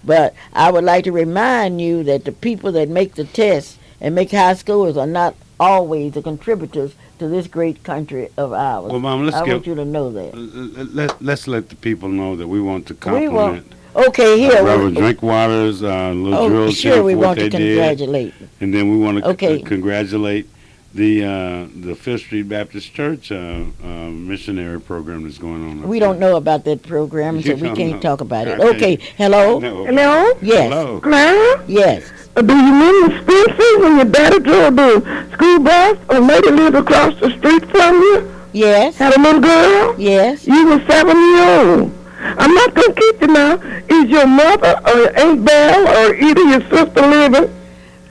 But I would like to remind you that the people that make the tests and make high scores are not always the contributors to this great country of ours. Well, Mom, I want you to know that. let's let the people know that we want to We want. compliment Okay, here. Reverend Drinkwaters, little Oh, drill sure, we for what want to they did, congratulate. and then we want to Okay. congratulate the Fifth Street Baptist Church missionary program that's going on. We don't know about that program, so You we don't can't know. talk about it. I Okay, can't- hello? No. Hello? Yes. Hello. Clara? Yes. Do you remember Spencer when your daddy drove the school bus or lady lived across the street from you? Yes. Had a little girl? Yes. You were 7 years old. I'm not going to keep you now. Is your mother or Aunt Belle or either your sister living?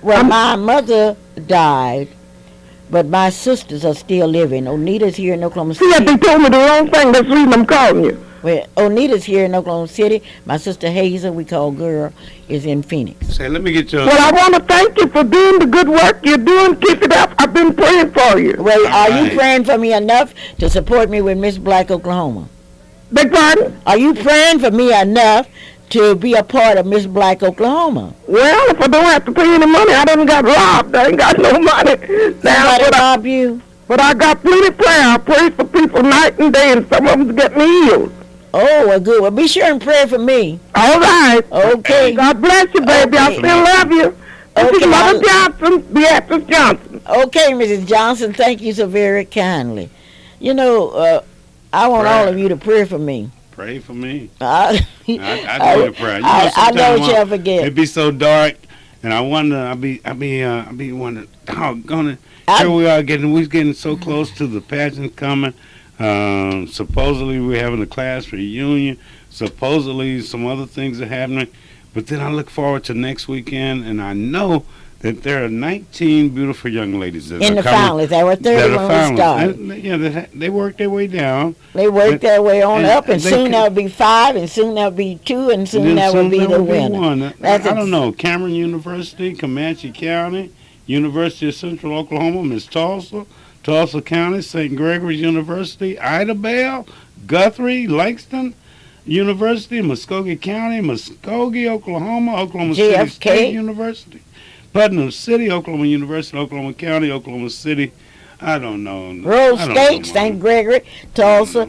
Well, my mother died, but my sisters are still living. Onita's here in Oklahoma See, City. they told me the wrong thing. That's the reason I'm calling you. Well, Onita's here in Oklahoma City. My sister Hazel, we call girl, is in Phoenix. Say, let me get your. Well, I want to thank you for doing the good work you're doing. Keep it up. I've been praying for you. Well, are right. you praying for me enough to support me with Miss Black Oklahoma? Beg pardon? Are you praying for me enough to be a part of Miss Black Oklahoma? Well, if I don't have to pay any money, I done got robbed. I ain't got no money. Now, Somebody rob you? but I got plenty of prayer. I pray for people night and day, and some of them getting healed. Oh, well, good. Well, be sure and pray for me. All right. Okay. God bless you, baby. I Okay. still love you. This Okay, is Mother Johnson, Beatrice Johnson. Okay, Mrs. Johnson, thank you so very kindly. You know, I want all of you to pray for me. Pray for me. I I do the prayer. You know, I know sometimes, what y'all Mom, forget. it be so dark, and I wonder. I be wondering. Doggone it. I- Here we are getting so close to the pageant coming. Supposedly we're having a class reunion. Supposedly some other things are happening. But then I look forward to next weekend, and I know that there are 19 beautiful young ladies that In are the coming. finalists, there were 30 that are when we finalists. started. Yeah, they work their way down. They worked their way on and up, and they soon can- there'll be 5, and soon there'll be 2, and soon Then that will be there the will winner. one. That's I don't know. Cameron University, Comanche County, University of Central Oklahoma, Miss Tulsa, Tulsa County, St. Gregory's University, Idabel, Guthrie, Langston University, Muskogee County, Muskogee, Oklahoma, Oklahoma City JFK. State University, Putnam City, Oklahoma University, Oklahoma County, Oklahoma City. I don't know. Rose I don't State, know, St. Mom. Gregory, Tulsa,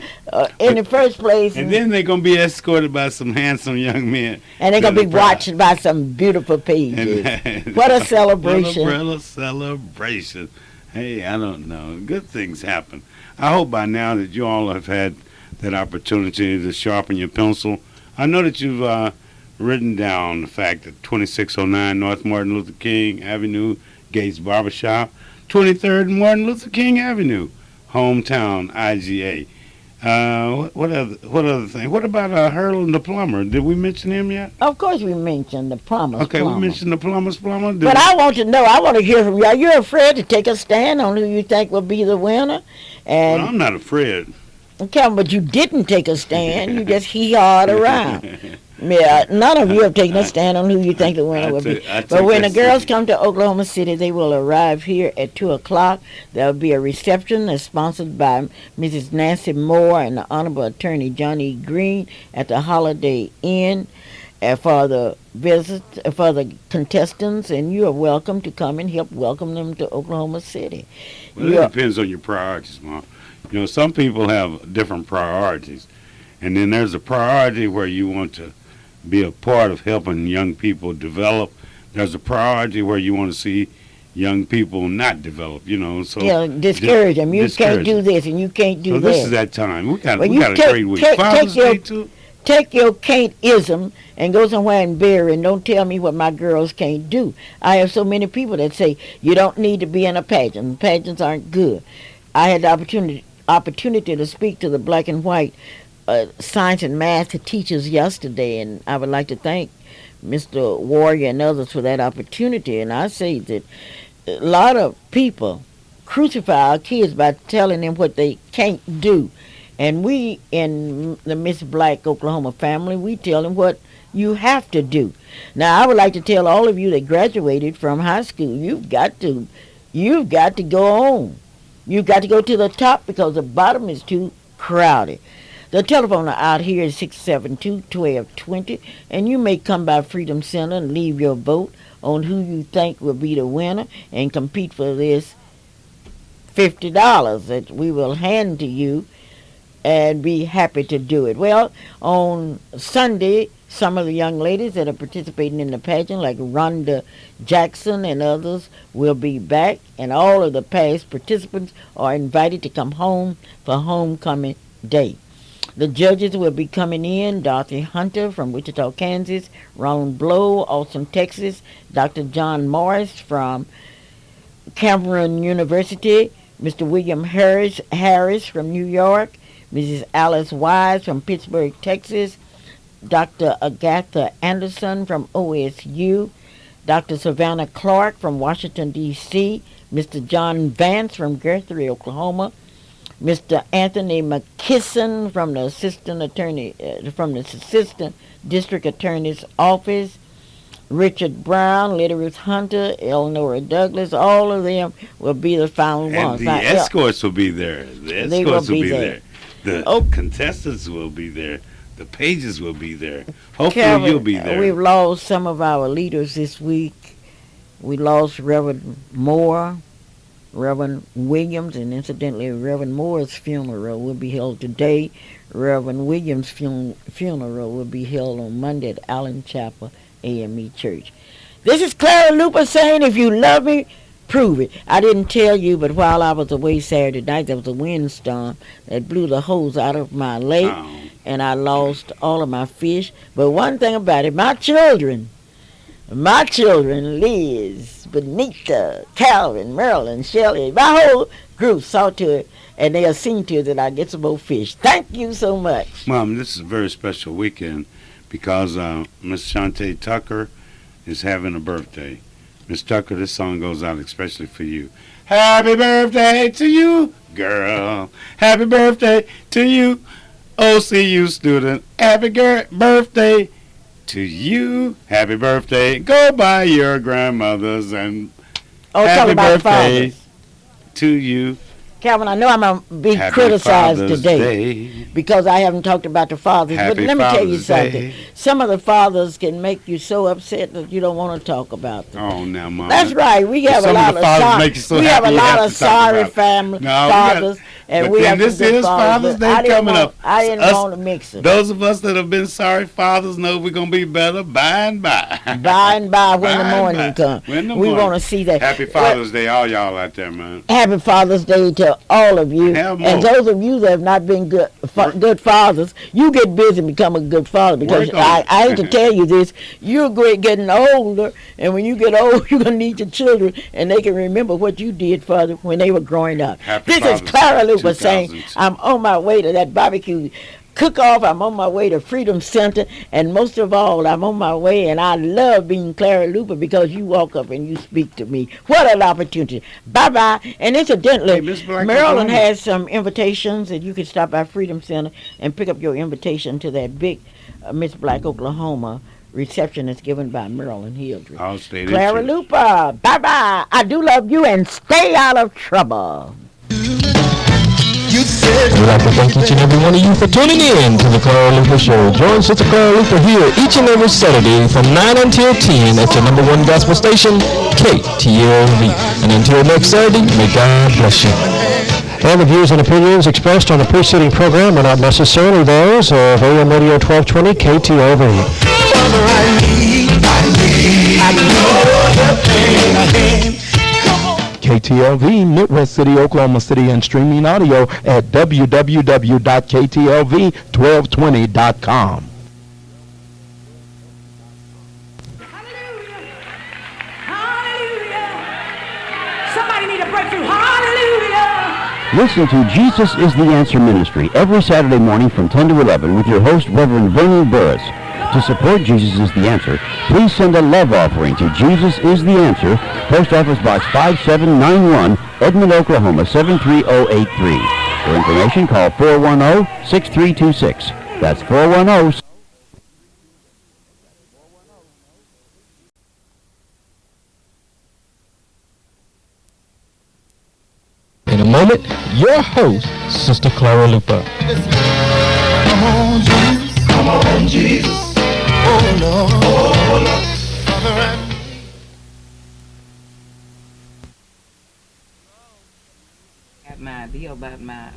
in the first place, And then they're going to be escorted by some handsome young men. and they're going to be Really proud. watched by some beautiful pages. And- What a celebration. What a celebration. Hey, I don't know. Good things happen. I hope by now that you all have had that opportunity to sharpen your pencil. I know that you've written down the fact that 2609 North Martin Luther King Avenue, Gates Barbershop, 23rd Martin Luther King Avenue, hometown IGA. What other thing? What about Hurlin the plumber? Did we mention him yet? Of course, we mentioned the promise. Okay, plumber. we mentioned the plumber's plumber. Did But we- I want to know. I want to hear from you. Are you afraid to take a stand on who you think will be the winner? Well, And I'm not afraid. okay, but you didn't take a stand. You just hee-hawed around. Yeah, none of you have taken a stand on who you think the winner will be. But when the girls come to Oklahoma City, they will arrive here at 2 o'clock. There will be a reception that's sponsored by Mrs. Nancy Moore and the Honorable Attorney Johnny Green at the Holiday Inn for the for the contestants, and you are welcome to come and help welcome them to Oklahoma City. Well, You it are- depends on your priorities, Mom. You know, some people have different priorities. And then there's a priority where you want to be a part of helping young people develop. There's a priority where you want to see young people not develop, you know. So discourage them. You discourage can't do this and you can't do so that. this is that time. We got Well, we you got a take- great week. take Father's your- Day too. Take your can't-ism and go somewhere and bury and don't tell me what my girls can't do. I have so many people that say, you don't need to be in a pageant. Pageants aren't good. I had the opportunity to speak to the black and white science and math teachers yesterday, and I would like to thank Mr. Warrior and others for that opportunity. And I say that a lot of people crucify our kids by telling them what they can't do. And we in the Miss Black Oklahoma family, we tell them what you have to do. Now, I would like to tell all of you that graduated from high school, you've got to go on. You've got to go to the top because the bottom is too crowded. The telephone out here is 672-1220, and you may come by Freedom Center and leave your vote on who you think will be the winner and compete for this $50 that we will hand to you and be happy to do it. Well, on Sunday, some of the young ladies that are participating in the pageant, like Rhonda Jackson and others, will be back, and all of the past participants are invited to come home for homecoming day. The judges will be coming in: Dorothy Hunter from Wichita, Kansas; Ron Blow, Austin, Texas; Dr. John Morris from Cameron University; Mr. William Harris from New York; Mrs. Alice Wise from Pittsburgh, Texas; Dr. Agatha Anderson from OSU; Dr. Savannah Clark from Washington, D.C., Mr. John Vance from Guthrie, Oklahoma; Mr. Anthony McKisson from the Assistant District Attorney's Office; Richard Brown, Lady Ruth Hunter, Eleanor Douglas. All of them will be the final ones. And the escorts will be there. The escorts will be there. The contestants will be there. The pages will be there. Hopefully you'll be there. We've lost some of our leaders this week. We lost Reverend Moore, Reverend Williams, and incidentally, Reverend Moore's funeral will be held today. Reverend Williams' funeral will be held on Monday at Allen Chapel AME Church. This is Clara Luper saying, if you love me, prove it. I didn't tell you, but while I was away Saturday night, there was a windstorm that blew the hose out of my lake, and I lost all of my fish. But one thing about it, my children, Liz, Benita, Calvin, Marilyn, Shelley, my whole group saw to it, and they'll see to it that I get some more fish. Thank you so much. Mom, this is a very special weekend because Miss Shantae Tucker is having a birthday. Miss Tucker, this song goes out especially for you. Happy birthday to you, girl. Happy birthday to you, OCU student. Happy birthday to you. Happy birthday. Go by your grandmothers and happy birthday to you. Calvin, I know I'm going to be Happy criticized Father's today Day. because I haven't talked about the fathers. Happy but let me tell you Father's something. Day. Some of the fathers can make you so upset that you don't want to talk about them. Oh, now, Mom. That's right. We have a lot of sorry family fathers, and we have this some good is Father's Day coming up. I didn't want to mix it. Those of us that have been sorry fathers know we're going to be better by and by. By and by when the morning comes. We want to see that. Happy Father's Day, all y'all out there, man. Happy Father's Day to all of you. And those of you that have not been good fathers, you get busy and become a good father, because I hate to tell you this, you're getting older, and when you get old, you're going to need your children, and they can remember what you did for them when they were growing up. This is Clara Luper saying, I'm on my way to that barbecue cook-off. I'm on my way to Freedom Center, and most of all, I'm on my way, and I love being Clara Luper because you walk up and you speak to me. What an opportunity. Bye-bye. And incidentally, Maryland has some invitations, and you can stop by Freedom Center and pick up your invitation to that big Miss Black Oklahoma reception that's given by Marilyn Hildreth. I'll stay there. Clara Luper, bye-bye. I do love you, and stay out of trouble. We'd like to thank each and every one of you for tuning in to the Clara Luper Show. Join Sister Clara Luper here each and every Saturday from 9 until 10 at your number one gospel station, KTLV. And until next Saturday, may God bless you. All the views and opinions expressed on the preceding program are not necessarily those of AM Radio 1220 KTLV. KTLV, Midwest City, Oklahoma City, and streaming audio at www.ktlv1220.com. Hallelujah. Hallelujah. Somebody need a breakthrough. Hallelujah. Listen to Jesus is the Answer Ministry every Saturday morning from 10 to 11 with your host, Reverend Vernon Burris. To support Jesus is the Answer, please send a love offering to Jesus is the Answer, Post Office Box 5791, Edmond, Oklahoma 73083. For information, call 410-6326. That's 410. In a moment, your host, Sister Clara Luper. on, Jesus. Oh, Lord. Oh, Lord. Father, I my deal about my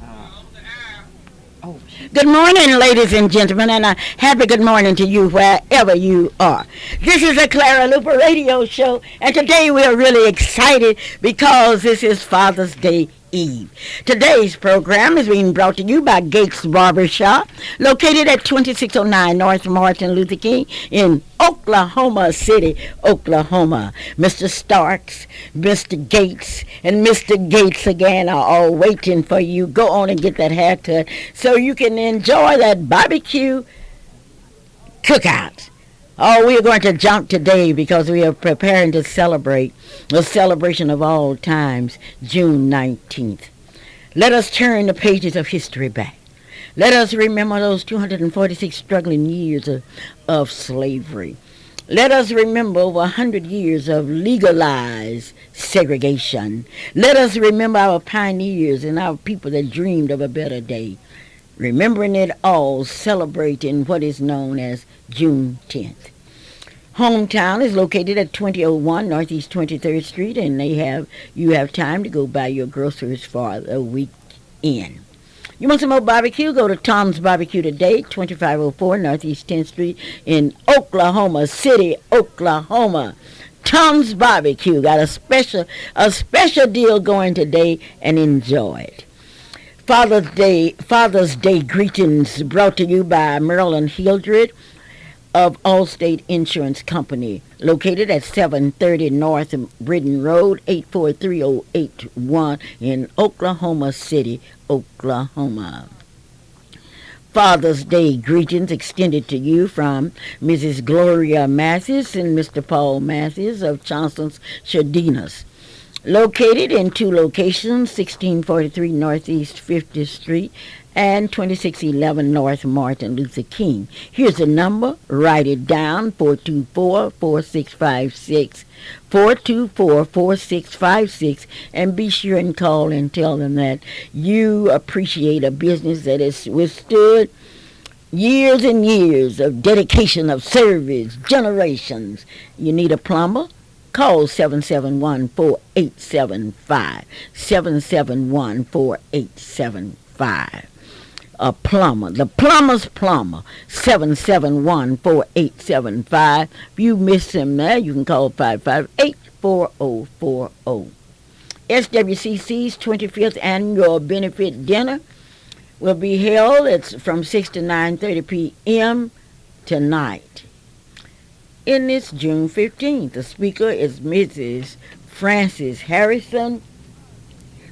oh. Good morning, ladies and gentlemen, and a happy good morning to you wherever you are. This is the Clara Luper radio show, and today we are really excited because this is Father's Day Eve. Today's program is being brought to you by Gates Barbershop, located at 2609 North Martin Luther King in Oklahoma City, Oklahoma. Mr. Starks, Mr. Gates, and Mr. Gates again are all waiting for you. Go on and get that haircut so you can enjoy that barbecue cookout. Oh, we are going to jump today because we are preparing to celebrate the celebration of all times, June 19th. Let us turn the pages of history back. Let us remember those 246 struggling years of slavery. Let us remember over 100 years of legalized segregation. Let us remember our pioneers and our people that dreamed of a better day. Remembering it all, celebrating what is known as June 10th. Hometown is located at 2001 Northeast 23rd Street, and you have time to go buy your groceries for the weekend. You want some more barbecue? Go to Tom's Barbecue today, 2504 Northeast 10th Street in Oklahoma City, Oklahoma. Tom's Barbecue got a special deal going today, and enjoy it. Father's Day greetings brought to you by Marilyn Hildred of Allstate Insurance Company, located at 730 North Britton Road, 843-081 in Oklahoma City, Oklahoma. Father's Day greetings extended to you from Mrs. Gloria Mathis and Mr. Paul Mathis of Johnson's Chadinas. Located in two locations, 1643 Northeast 50th Street and 2611 North Martin Luther King. Here's the number. Write it down, 424-4656, 424-4656, and be sure and call and tell them that you appreciate a business that has withstood years and years of dedication, of service, generations. You need a plumber? Call 771-4875, 771-4875. A plumber, the plumber's plumber, 771-4875. If you miss him there, you can call 558-4040. SWCC's 25th Annual Benefit Dinner will be held. It's from 6 to 9:30 p.m. tonight. In this June 15th, the speaker is Mrs. Frances Harrison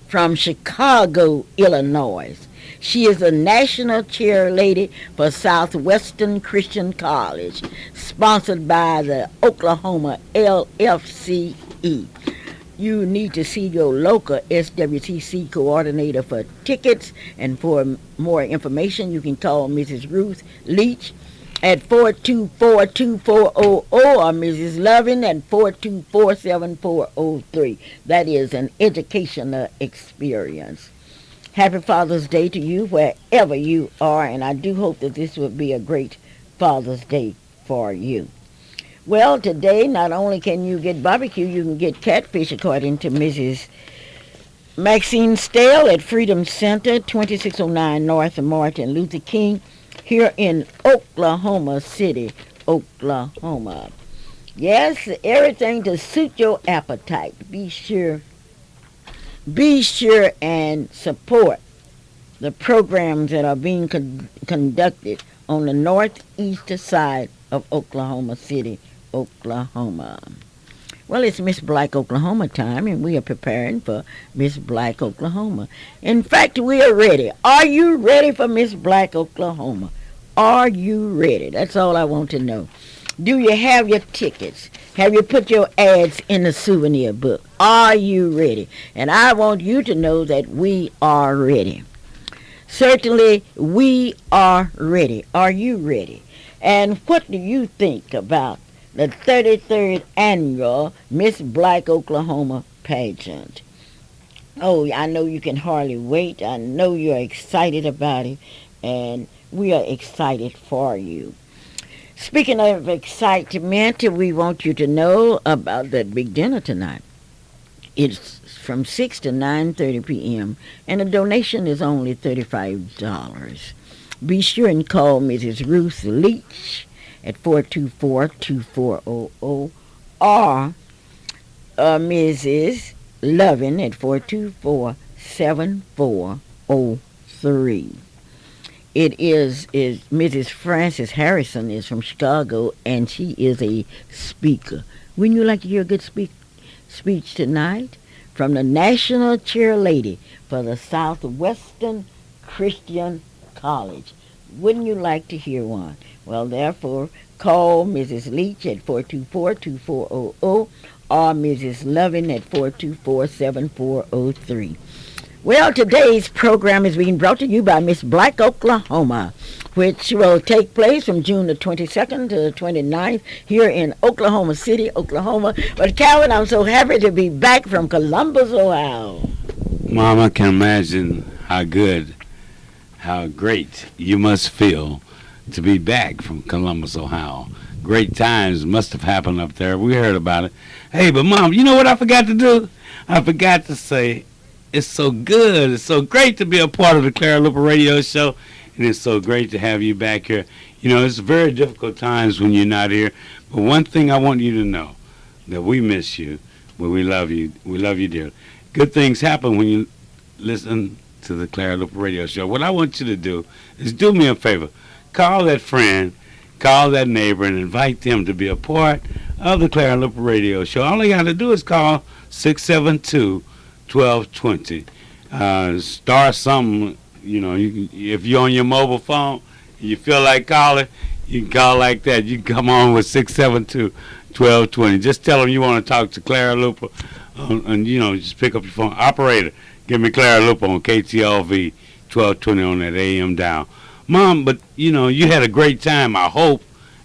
from Chicago, Illinois. She is a national chairlady for Southwestern Christian College, sponsored by the Oklahoma LFCE. You need to see your local SWCC coordinator for tickets, and for more information, you can call Mrs. Ruth Leach at 424-2400 or Mrs. Lovin at 424-7403. That is an educational experience. Happy Father's Day to you wherever you are, and I do hope that this will be a great Father's Day for you. Well, today not only can you get barbecue, you can get catfish, according to Mrs. Maxine Stale at Freedom Center, 2609 North Martin Luther King, here in Oklahoma City, Oklahoma. Yes, everything to suit your appetite. Be sure and support the programs that are being conducted on the northeast side of Oklahoma City, Oklahoma. Well, it's Miss Black Oklahoma time, and we are preparing for Miss Black Oklahoma. In fact, we are ready. Are you ready for Miss Black Oklahoma? Are you ready? That's all I want to know. Do you have your tickets? Have you put your ads in the souvenir book? Are you ready? And I want you to know that we are ready. Certainly, we are ready. Are you ready? And what do you think about the 33rd annual Miss Black Oklahoma pageant? Oh, I know you can hardly wait. I know you're excited about it. And We are excited for you. Speaking of excitement, we want you to know about that big dinner tonight. It's from 6 to 9:30 p.m. and the donation is only $35. Be sure and call Mrs. Ruth Leach at 424-2400 or Mrs. Lovin at 424-7403. It is Mrs. Frances Harrison is from Chicago, and she is a speaker. Wouldn't you like to hear a good speech tonight from the National Chairlady for the Southwestern Christian College? Wouldn't you like to hear one? Well, therefore, call Mrs. Leach at 424-2400 or Mrs. Lovin at 424-7403. Well, today's program is being brought to you by Miss Black Oklahoma, which will take place from June the 22nd to the 29th here in Oklahoma City, Oklahoma. But, Calvin, I'm so happy to be back from Columbus, Ohio. Mom, I can imagine how good, how great you must feel to be back from Columbus, Ohio. Great times must have happened up there. We heard about it. Hey, but, Mom, you know what I forgot to do? I forgot to say, it's so good. It's so great to be a part of the Clara Luper radio show, and it's so great to have you back here. You know, it's very difficult times when you're not here, but one thing I want you to know, that we miss you, but we love you. We love you dearly. Good things happen when you listen to the Clara Luper radio show. What I want you to do is do me a favor. Call that friend, call that neighbor, and invite them to be a part of the Clara Luper radio show. All they got to do is call 672-1220. Start something, you know, if you're on your mobile phone and you feel like calling, you can call like that. You can come on with 672-1220. Just tell them you want to talk to Clara Luper, and, you know, just pick up your phone. Operator, give me Clara Luper on KTLV 1220 on that AM dial. Mom, but, you know, you had a great time, I hope.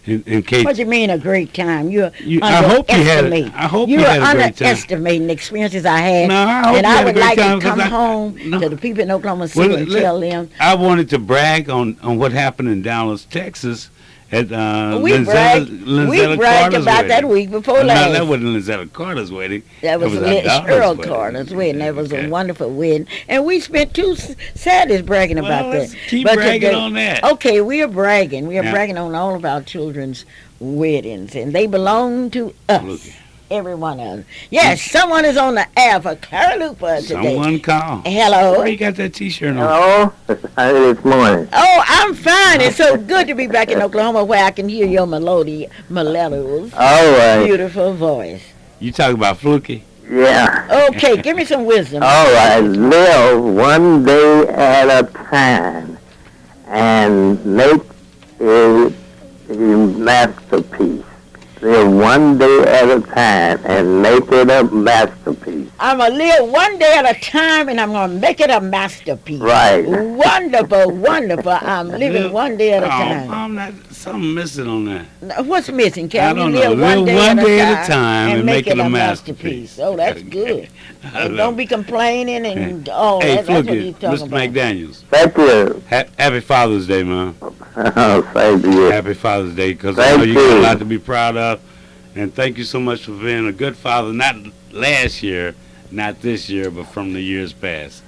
In case, what do you mean a great time? I hope you had a great time. You're underestimating the experiences I had. No, I hope and you I had would a great like time to come home to the people in Oklahoma City and tell them. I wanted to brag on what happened in Dallas, Texas at we bragged about that week before last. No, that wasn't Lizetta Carter's wedding. That was Earl Carter's wedding. That was a wonderful wedding. And we spent 2 Saturdays bragging about that. Keep bragging on that. Okay, we are bragging. We are bragging on all of our children's weddings, and they belong to us. Every one of them. Yes, someone is on the air for Clara Luper today. Someone call. Hello. Where you got that T-shirt on? Hello? How is this morning? Oh, I'm fine. It's so good to be back in Oklahoma where I can hear your melodious, all right. beautiful voice. You talking about Fluky? Yeah. Okay, give me some wisdom. All right. Live one day at a time and make a masterpiece. Live one day at a time and make it a masterpiece. I'm going to live one day at a time and I'm going to make it a masterpiece. Right. Wonderful, wonderful. I'm living one day at a time. I'm not something missing on that. What's missing, Cal? I don't know. Live one day at a time and make it a masterpiece. Oh, that's good. And don't be complaining and all hey, that. That's what you're Fluky, talking Mr. about. McDaniels. Thank you. Happy Father's Day, man. Thank you. Happy Father's Day, because I know you got a lot to be proud of. And thank you so much for being a good father, not last year, not this year, but from the years past.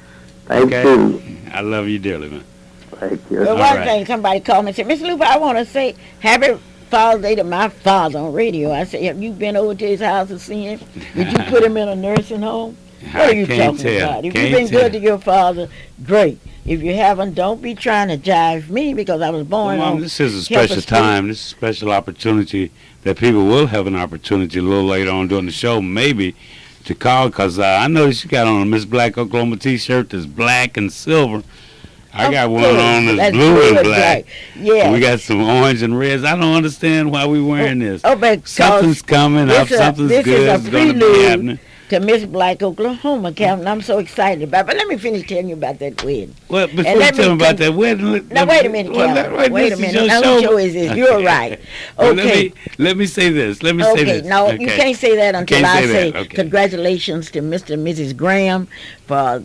Thank you. I love you dearly, man. Thank you. Well, one thing, somebody called me and said, Miss Luper, I want to say happy Father's Day to my father on radio. I said, have you been over to his house to see him? Did you put him in a nursing home? What are you talking about? If you've been good to your father, great. If you haven't, don't be trying to jive me because I was born on. This is a special time. This is a special opportunity that people will have an opportunity a little later on during the show, maybe, to call, because I noticed you got on a Miss Black Oklahoma T-shirt that's black and silver. I got one on that's blue and black. Yeah. We got some orange and reds. I don't understand why we wearing this. But something's coming up. Something's good. It's going to be happening. to Miss Black, Oklahoma, Calvin. I'm so excited about it. But let me finish telling you about that wedding. Well, before you tell me about that wedding, now, wait a minute, Calvin. Wait a minute. Now, whose show is this? You're right. Okay. Well, let me say this. Let me say this. No, you can't say that until I say okay. Congratulations to Mr. and Mrs. Graham for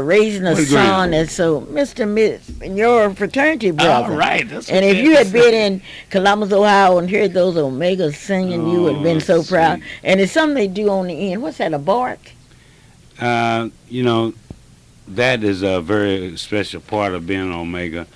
raising a son. And so, Mr. and Miss, your fraternity brother. All right. That's and if you had been in Columbus, Ohio, and heard those Omegas singing, you would have been so proud. And it's something they do on the end. What's that, a bark? You know, that is a very special part of being an Omega.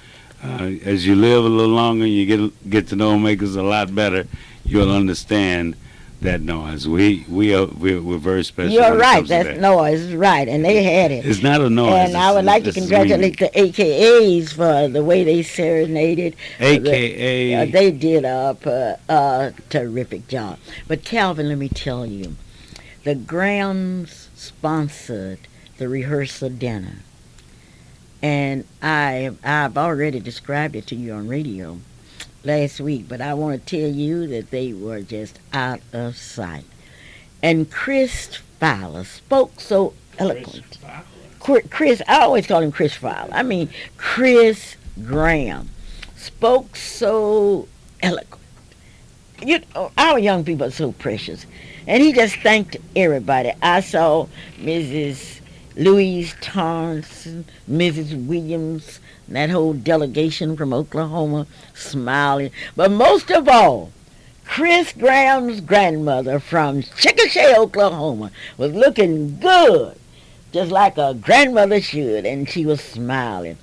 As you live a little longer, you get to know Omegas a lot better. You'll understand that noise. We're very special. You're right. That noise is right, and they had it. It's not a noise. And I would like to congratulate the AKAs for the way they serenaded. AKA. They did a terrific job. But Calvin, let me tell you, the Grahams sponsored the rehearsal dinner, and I've already described it to you on radio last week, but I want to tell you that they were just out of sight. And Chris Fowler spoke so eloquent. Chris, I always call him Chris Fowler. I mean, Chris Graham spoke so eloquent. You know, our young people are so precious. And he just thanked everybody. I saw Mrs. Louise Torrance, Mrs. Williams, and that whole delegation from Oklahoma smiling. But most of all, Chris Graham's grandmother from Chickasha, Oklahoma, was looking good, just like a grandmother should, and she was smiling.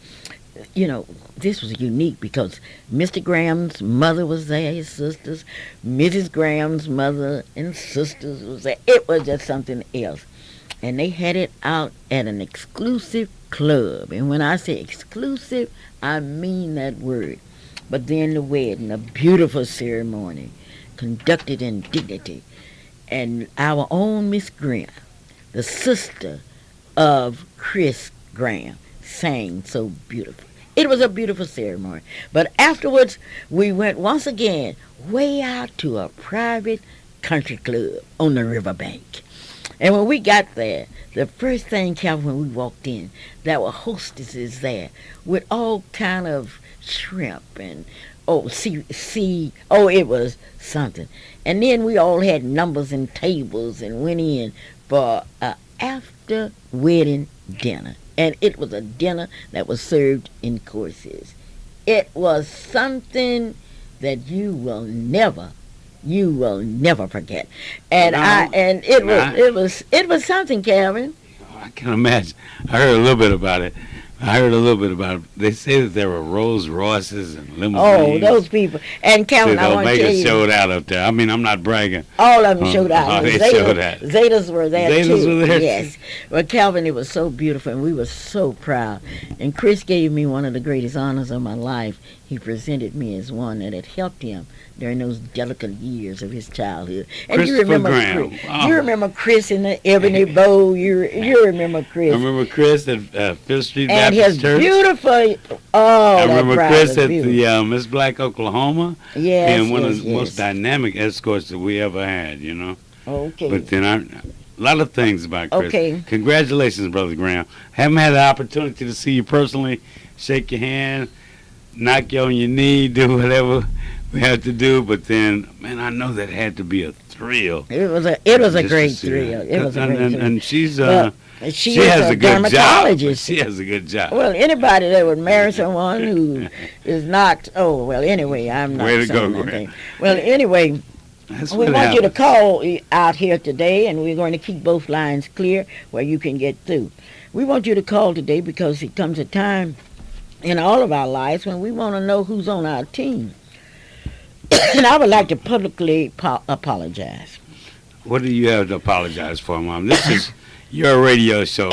You know, this was unique because Mr. Graham's mother was there, his sisters, Mrs. Graham's mother and sisters was there. It was just something else. And they had it out at an exclusive club. And when I say exclusive, I mean that word. But then the wedding, a beautiful ceremony, conducted in dignity. And our own Miss Graham, the sister of Chris Graham, sang so beautiful. It was a beautiful ceremony. But afterwards, we went once again way out to a private country club on the riverbank. And when we got there, the first thing, Calvin, when we walked in, there were hostesses there with all kind of shrimp and it was something. And then we all had numbers and tables and went in for an after wedding dinner. And it was a dinner that was served in courses. It was something that you will never forget. And it was something, Calvin. I can imagine. I heard a little bit about it. They say that there were Rolls Royces and limousines. Oh, those people. And Calvin, I want to tell you. showed out up there. I mean, I'm not bragging. All of them showed out. They showed out. Zetas were there too. Zetas were there. Yes. Well, Calvin, it was so beautiful, and we were so proud. And Chris gave me one of the greatest honors of my life. He presented me as one that had helped him during those delicate years of his childhood. And you remember Chris, you remember Chris in the Ebony Bowl. You remember Chris. I remember Chris at Fifth Street and Baptist Church. Beautiful. I remember Chris at the Miss Black, Oklahoma. Yes, and one of the most dynamic escorts that we ever had, you know. Okay. But then a lot of things about Chris. Okay. Congratulations, Brother Graham. Haven't had the opportunity to see you personally, shake your hand, knock you on your knee, do whatever we had to do, but then, man, I know that had to be a thrill. It was a great thrill. It was a great thrill. And she has a good job. She has a good job. Well, anybody that would marry someone who is not, anyway, I'm not Way to go, saying Graham. Well, anyway, we want you to call out here today, and we're going to keep both lines clear where you can get through. We want you to call today because it comes a time in all of our lives when we want to know who's on our team. And I would like to publicly apologize. What do you have to apologize for, Mom? This is your radio show.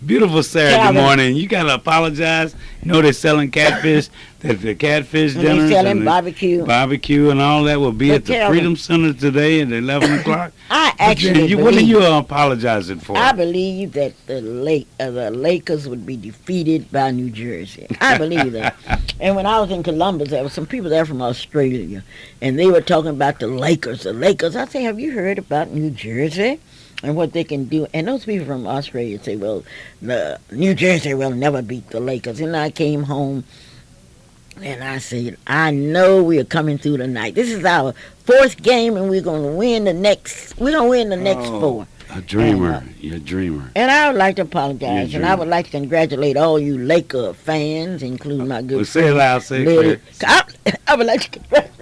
Beautiful Saturday morning. You got to apologize. You know they're selling catfish. The catfish dinners. They're selling barbecue. Barbecue and all that will be at the Freedom Center today at 11 o'clock. I actually what are you apologizing for? I believe that the Lakers would be defeated by New Jersey. I believe that. And when I was in Columbus, there were some people there from Australia, and they were talking about the Lakers. I say, have you heard about New Jersey? and what they can do. And those people from Australia say, well, the New Jersey will never beat the Lakers. And I came home and I said, I know we are coming through tonight. This is our fourth game, and we're going to win the next. We're going to win the next four. A dreamer. You're a dreamer. And I would like to apologize, and I would like to congratulate all you Laker fans, including my good say it loud, say it clear. I would like to congratulate.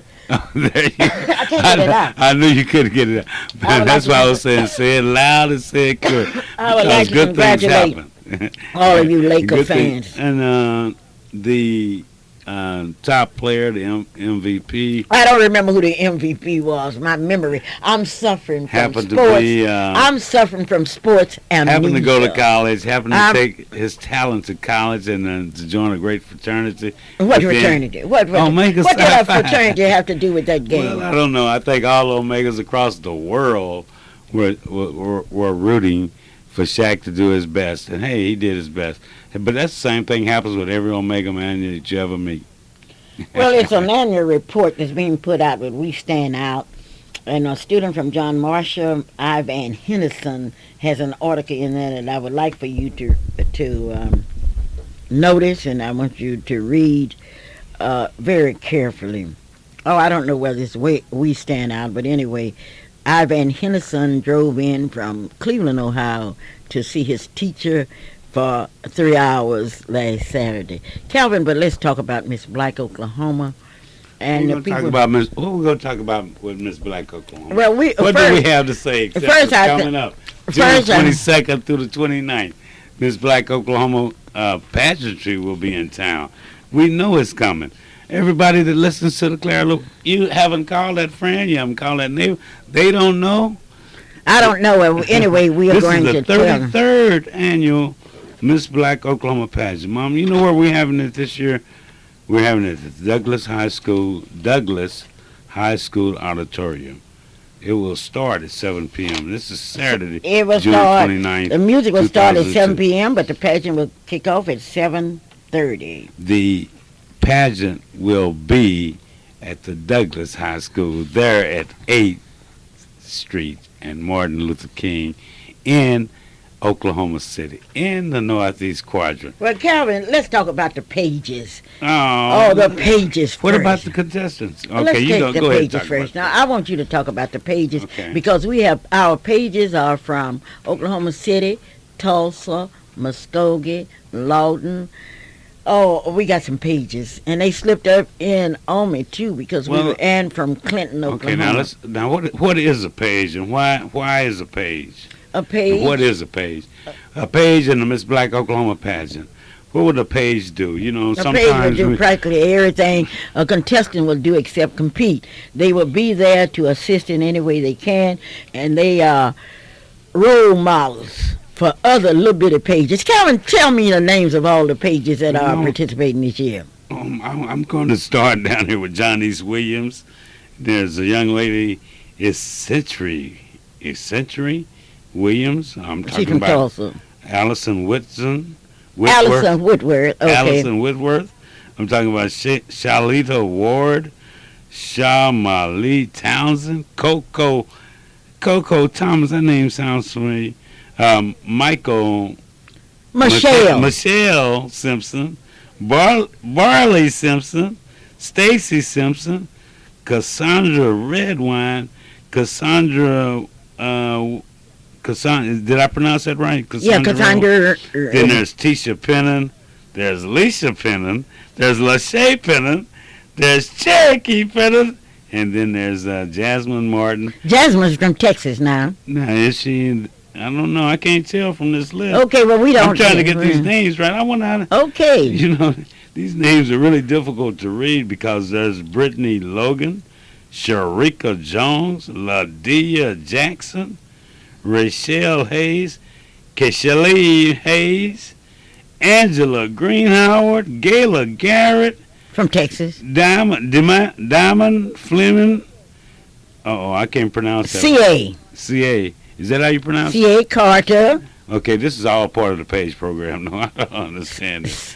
There you I can't get it out. I knew you couldn't get it out. That's why I was saying, say it loud and say it clear. I would like to good congratulate things happen. all of you Laker Good fans. thing. And the top player, the MVP, I don't remember who the MVP was. My memory. I'm suffering from happened sports. to be I'm suffering from sports amnesia. happened to go to college, happened to take his talent to college and to join a great fraternity. What fraternity? What did a fraternity have to do with that game? Well, I don't know. I think all Omegas across the world were rooting for Shaq to do his best. And, hey, he did his best. But that's the same thing happens with every Omega man that you ever meet. Well, it's an annual report that's being put out with We Stand Out. And a student from John Marshall, Ivan Henderson, has an article in there that I would like for you to notice, and I want you to read very carefully. Oh, I don't know whether it's We Stand Out, but anyway, Ivan Henderson drove in from Cleveland, Ohio, to see his teacher for 3 hours last Saturday. Calvin, but let's talk about Miss Black, Oklahoma. And what we're going to talk about with Miss Black, Oklahoma? Well, what do we have to say except first coming up? June 22nd through the 29th, Miss Black, Oklahoma pageantry will be in town. We know it's coming. Everybody that listens to the Clara Luper, you haven't called that friend, you haven't called that neighbor. They don't know. I don't know. Anyway, we are going to This is the 33rd annual Miss Black Oklahoma pageant. Mom, you know where we're having it this year? We're having it at the Douglas High School Auditorium. It will start at 7 p.m. This is Saturday, June 29th. The music will start at 7 p.m., but the pageant will kick off at 7:30. The pageant will be at the Douglas High School there at 8th Street and Martin Luther King in Oklahoma City, in the Northeast Quadrant. Well, Calvin, let's talk about the pages. Oh, the pages first. What about the contestants? Okay, let's you take the go ahead pages and talk first. about Now, I want you to talk about the pages Okay. because we have our pages are from Oklahoma City, Tulsa, Muskogee, Lawton. Oh, we got some pages, and they slipped up in on me too because we were and from Clinton, Oklahoma. Okay, now what is a page and why is a page? A page. What is a page? A page in the Miss Black Oklahoma pageant. What would a page do? You know, sometimes a page will do practically everything a contestant will do except compete. They will be there to assist in any way they can, and they are role models for other little bitty pages. Calvin, tell me the names of all the pages that are participating this year. I'm going to start down here with Johnny's Williams. There's a young lady, Century Williams. I'm talking about Tulsa. Allison Whitworth. Allison Whitworth. Okay. Allison Whitworth. I'm talking about Shalita Ward, Shamali Townsend, Coco Thomas. That name sounds familiar. Michelle Simpson, Barley Simpson, Stacy Simpson, Cassandra Redwine, Cassandra. Did I pronounce that right? Cassandra. Then there's Tisha Pennon. There's Leisha Pennon. There's Lachey Pennon. There's Cherokee Pennon. And then there's Jasmine Martin. Jasmine's from Texas now. Now, is she? I don't know. I can't tell from this list. Okay, well, we don't. I'm trying to get these names right. I want to. Okay. You know, these names are really difficult to read because there's Brittany Logan, Sharika Jones, LaDia Jackson, Rachelle Hayes, Keshalee Hayes, Angela Greenhoward, Gayla Garrett. From Texas. Diamond Fleming. Oh, I can't pronounce that. C.A. Is that how you pronounce it? C.A. Carter. Okay, this is all part of the page program. No, I don't understand it.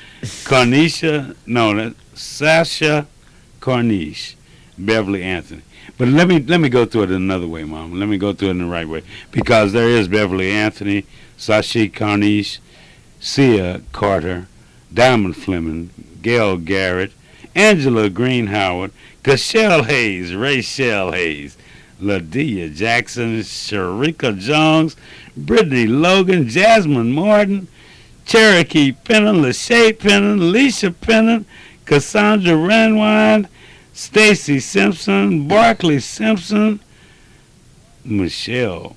Sasha Corniche, Beverly Anthony. But let me go through it another way, Mom. Let me go through it in the right way, because there is Beverly Anthony, Sashi Carnish, Sia Carter, Diamond Fleming, Gail Garrett, Angela Green Howard, Cashel Hayes, Rachel Hayes, Ladia Jackson, Sharika Jones, Brittany Logan, Jasmine Martin, Cherokee Pennant, Lachey Pennant, Alicia Pennant, Cassandra Renwine, Stacy Simpson, Barkley Simpson, Michelle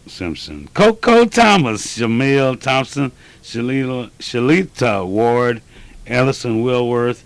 Simpson, Coco Thomas, Shamil Thompson, Shalita Ward, Ellison Wilworth,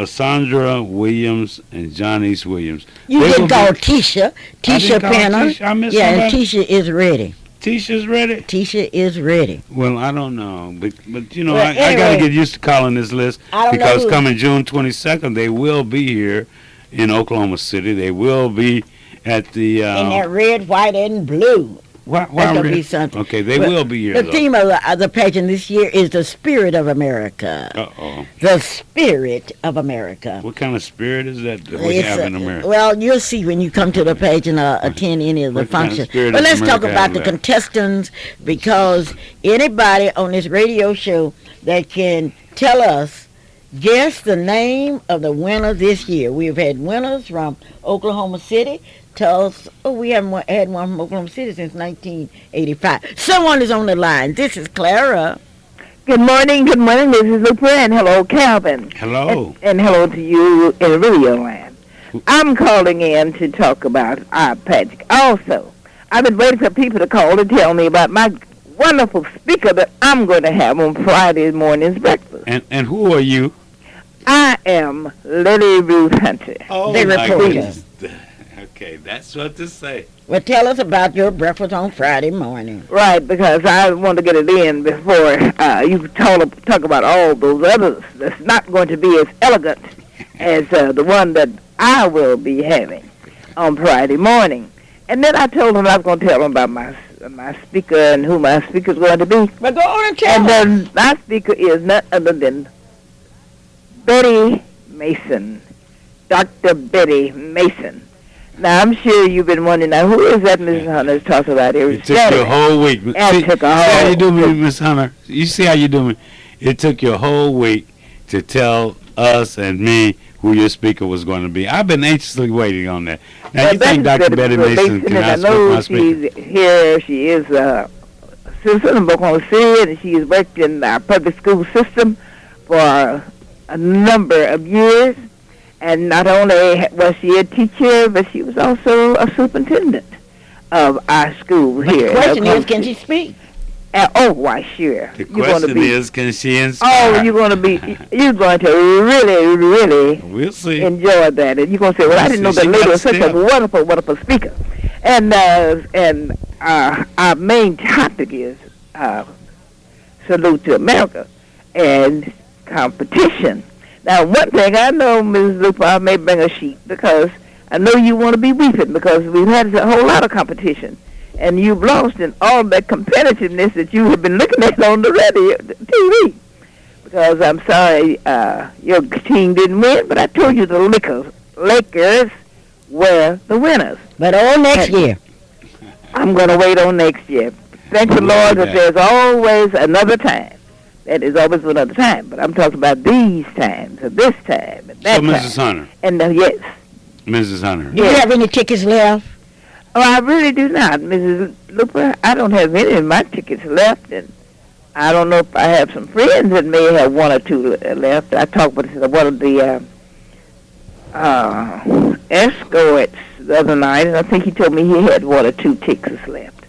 Sandra Williams, and Johnny's Williams. You They didn't will call be- Tisha. I didn't Tisha call Penner. Tisha. I missed Yeah, and somebody. Tisha is ready. Tisha's ready. Tisha is ready. Well, I don't know, but you know, Well, I got to anyway, get used to calling this list, I don't know because who- coming June 22nd, they will be here in Oklahoma City. They will be at the. In that red, white, and blue. Why That's gonna red? be something. Okay, they But will be here. The though. theme of the pageant this year is the spirit of America. Uh-oh. The spirit of America. What kind of spirit is that we It's have a- in America? Well, you'll see when you come to the page and attend any of the What kind of functions. spirit But does let's talk America about have the left? contestants, because anybody on this radio show that can tell us, guess the name of the winner this year. We've had winners from Oklahoma City. Tell us, we haven't had one from Oklahoma City since 1985. Someone is on the line. This is Clara. Good morning, this is Luper, and hello, Calvin. Hello. And hello to you in Radio Land. I'm calling in to talk about our pageant. Also, I've been waiting for people to call to tell me about my wonderful speaker that I'm going to have on Friday morning's breakfast. And who are you? I am Lily Ruth Hunter. Oh, The my reporter. goodness. Okay, that's what to say. Well, tell us about your breakfast on Friday morning. Right, because I want to get it in before you talk about all those others. That's not going to be as elegant as the one that I will be having on Friday morning. And then I told him I was going to tell him about my speaker and who my speaker is going to be. But go on and tell And us. then my speaker is none other than Betty Mason, Dr. Betty Mason. Now, I'm sure you've been wondering, now, who is that Mrs. Hunter's talking about every It took you a Saturday? whole week. It took a See how whole you do me, Miss Hunter? You see how you do me? It took you a whole week to tell us and me who your speaker was going to be. I've been anxiously waiting on that. Now, Well, you think Dr. Betty Mason can and I ask my know speaker? she's here. She is a citizen of Oklahoma City, and she has worked in our public school system for a number of years. And not only was she a teacher, but she was also a superintendent of our school But here. the question is, can she speak? Oh, why, sure. The You're gonna question be, is, can she inspire? oh, you're going to really, really We'll see. enjoy that. And you're going to say, well, I didn't know She that lady got was such a step. wonderful, wonderful speaker. And our main topic is salute to America and competition. Now, one thing I know, Mrs. Luper, I may bring a sheet because I know you want to be weeping because we've had a whole lot of competition. And you've lost in all that competitiveness that you have been looking at on the radio, the TV. Because I'm sorry your team didn't win, but I told you the Lakers were the winners. But next year. I'm going to wait on next year. Thank the Lord that there's always another time. That is always another time. But I'm talking about these times, or this time, and that So, time. Mrs. Hunter, And yes. Mrs. Hunter, Do you have any tickets left? Oh, I really do not, Mrs. Luper. I don't have any of my tickets left, and I don't know if I have some friends that may have one or two left. I talked with one of the escorts the other night, and I think he told me he had one or two tickets left.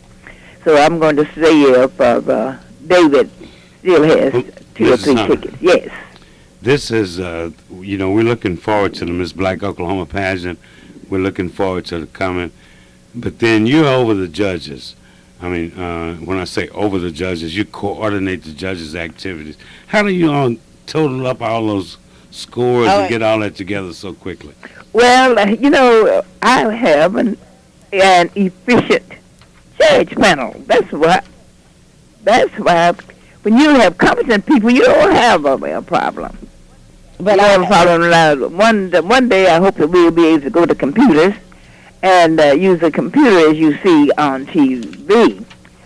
So I'm going to say if David still has two or Mrs. three Hunter. tickets. Yes. this is, we're looking forward to the Miss Black Oklahoma pageant. We're looking forward to the coming. But then you're over the judges. I mean, when I say over the judges, you coordinate the judges' activities. How do you all total up all those scores and get all that together so quickly? Well, I have an efficient judge panel. That's why when you have competent people, you don't have a problem. But we have following around. One day I hope that we'll be able to go to computers and use the computer as you see on TV.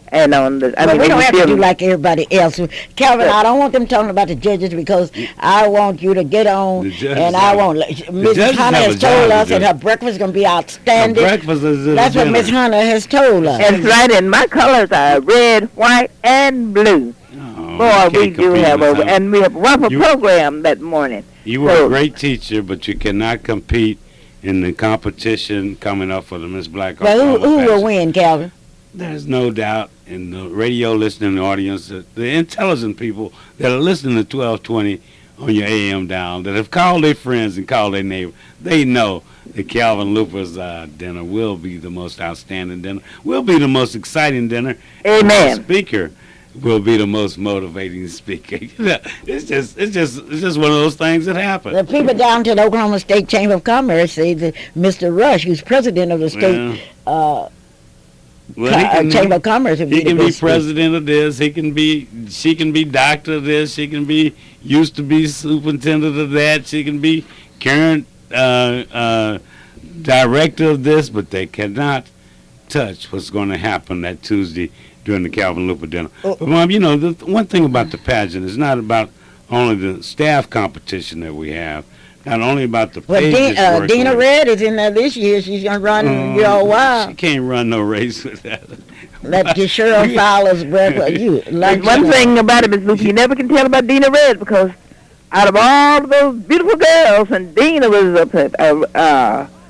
And on the, well, we don't have to do like everybody else. Calvin, I don't want them talking about the judges because I want you to get on, and I want Mrs. Hunter has told us that her breakfast is going to be outstanding. That's what Miss Hunter has told us. That's right, and my colors are red, white, and blue. Oh, Boy, we do have and we have a wonderful program that morning. You were a great teacher, but you cannot compete in the competition coming up for the Miss Black. Well, who will win, Calvin? There's no doubt in the radio listening audience that the intelligent people that are listening to 1220 on your AM dial, that have called their friends and called their neighbor, they know that Calvin Luper's dinner will be the most outstanding dinner, will be the most exciting dinner. Amen. The speaker will be the most motivating speaker. It's just one of those things that happen. The people down to the Oklahoma State Chamber of Commerce say that Mr. Rush, who's president of the state Chamber of Commerce, he can be president of this. She can be doctor of this. She can be used to be superintendent of that. She can be current director of this, but they cannot touch what's going to happen that Tuesday during the Calvin Luper dinner. But Mom, you know, the one thing about the pageant is not about only the staff competition that we have. Not only about the pages. Well, Dina Red is in there this year. She's going to run your while. She can't run no race with that. That Cheryl Fowler's breakfast. One thing about it, Miss Lucy, you never can tell about Dina Red because out of all of those beautiful girls, and Dina was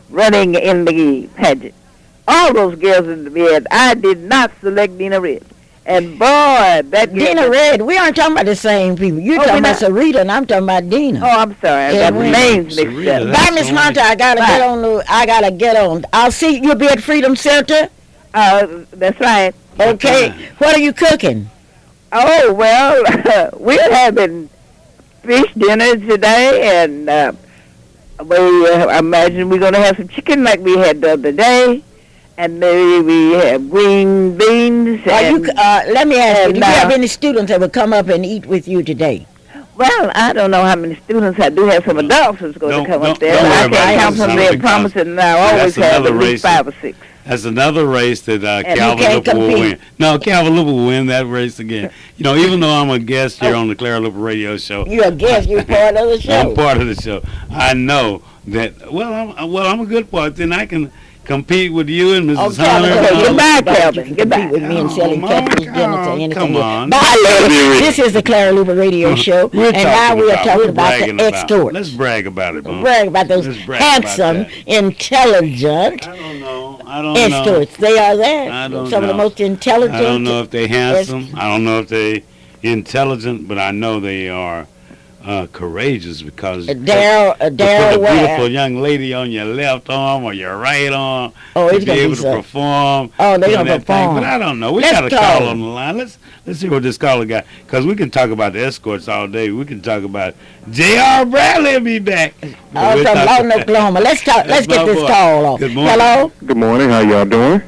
running in the pageant, all those girls in the bed, I did not select Dina Red. And boy, that Dina Red, we aren't talking about the same people. You're talking about Sarita, and I'm talking about Dina. Oh, I'm sorry, I got the names mixed up. Bye, Miss Hunter. I gotta get on. I'll see you'll be at Freedom Center. That's right. Okay. What are you cooking? Oh well, we're having fish dinner today, and I imagine we're gonna have some chicken like we had the other day. And maybe we have green beans. Let me ask you, do you have any students that will come up and eat with you today? Well, I don't know how many students. I do have some adults who's going to come up there. I can't count them. They're promising, and I always have at least 5 or 6. That's another race that Calvin Luper will win. No, Calvin Luper will win that race again. You know, even though I'm a guest here on the Clara Luper radio show. You're a guest. You're part of the show. I'm part of the show. I know that, I'm a good part. Then I can compete with you and Mrs. Hunter. Goodbye, Calvin. Goodbye. With me and selling catfish dinner to anything. Come on. Bye, ladies. This is the Clara Luper radio show, and now we are talking about the escorts. Let's brag about it, Mom. Brag about those handsome, intelligent escorts. They are that. Some of the most intelligent. I don't know if they're handsome. I don't know if they're intelligent, but I know they are courageous because Daryl put a beautiful young lady on your left arm or your right arm to be able to perform. Oh, they're going to perform. But I don't know. We got a call on the line. Let's see what this caller got, because we can talk about the escorts all day. We can talk about J.R. Bradley will be back. From Lawton, Oklahoma. Let's get this call off. Good morning. Hello? Good morning. How y'all doing?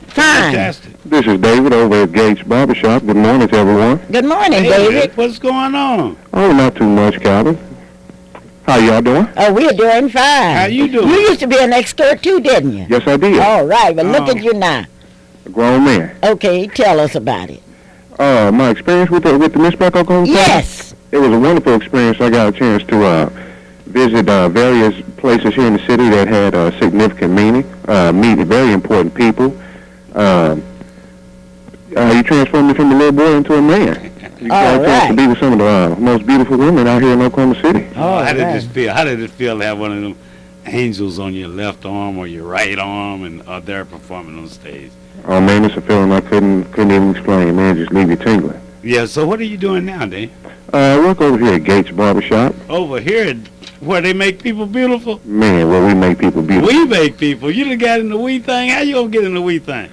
Fine. Fantastic. This is David over at Gates Barbershop. Good morning to everyone. Good morning, David. What's going on? Oh, not too much, Calvin. How y'all doing? Oh, we're doing fine. How you doing? You used to be an escort too, didn't you? Yes, I did. All right, but look at you now. A grown man. Okay, tell us about it. My experience with the Miss Black Oklahoma. Yes. It was a wonderful experience. I got a chance to visit various places here in the city that had significant meaning, meet very important people. You transformed me from a little boy into a man. You got a chance to be with some of the most beautiful women out here in Oklahoma City. How did this feel? How did it feel to have one of them angels on your left arm or your right arm and they're performing on stage? Oh man, it's a feeling I couldn't even explain, man. Just leave you tingling. Yeah, so what are you doing now, Dave? I work over here at Gates Barbershop. Over here, where they make people beautiful? Man, well, we make people beautiful. We make people. You done got in the we thing? How you gonna get in the we thing?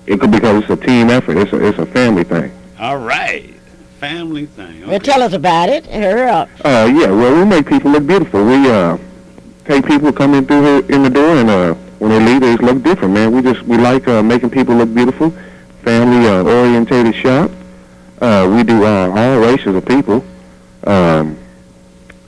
It could because it's a team effort. It's a family thing. All right. Family thing. Okay. Well, tell us about it. Hurry up. Yeah, well, we make people look beautiful. We take people coming through here in the door, and when they leave, they just look different, man. We like making people look beautiful. Family orientated shop. We do all races of people.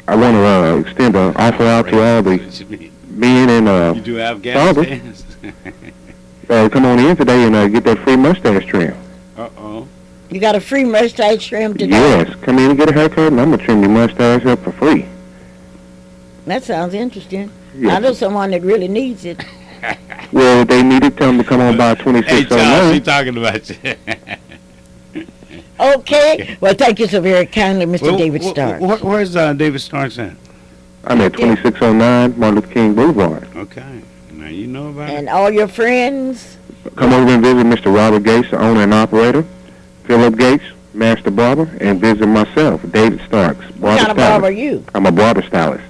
I want to extend an offer out to all the men and You do fathers. Afghanistans? Come on in today and get that free mustache trim. Uh-oh. You got a free mustache trim today? Yes, come in and get a haircut, and I'm gonna trim your mustache up for free. That sounds interesting. Yes. I know someone that really needs it. Well, if they need it, tell them to come on by Hey, 2609. Charles, she talking about you. Okay. Well, thank you so very kindly, Mr. David Stark. Where's David Starks at? I'm at 2609 Martin Luther King Boulevard. Okay. Now you know about And all your friends? Come over and visit Mr. Robert Gates, the owner and operator, Philip Gates, master barber, and visit myself, David Starks, barber What kind of barber are stylist. you? I'm a barber stylist.